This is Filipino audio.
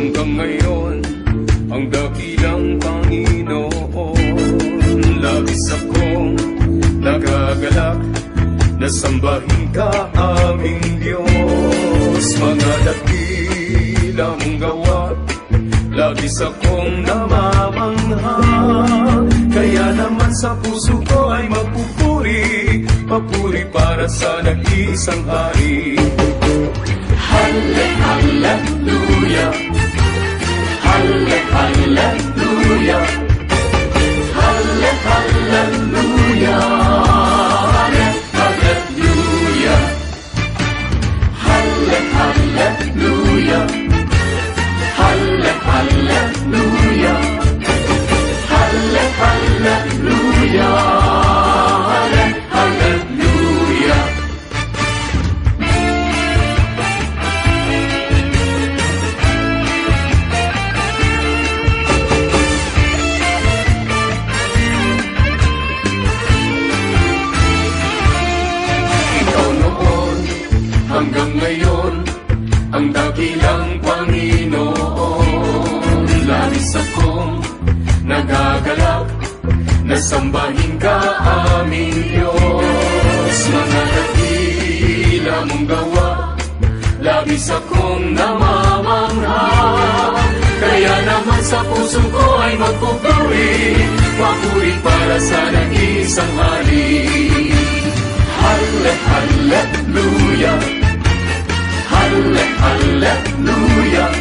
hanggang ngayon ang dakilang Panginoon. Labis akong nagagalak na sambahin ka, aming Diyos. Mga dakila mong gawa, labis akong namamangha. Kaya naman sa puso ko ay magpupuri, papuri para sa nag-iisang hari. Hallelujah, hallelujah, hallelujah, hallelujah, hallelujah, hallelujah, hallelujah, hallelujah. Ikaw noon hanggang ngayon ang dakilang Panginoon. Labis akong nagagalak na sambahin ka, aming Diyos. Mga dakila mong gawa, labis akong namamangha. Kaya naman sa puso ko ay magpupuri, papuri para sa nag-iisang hari. Hallelujah, hallelujah,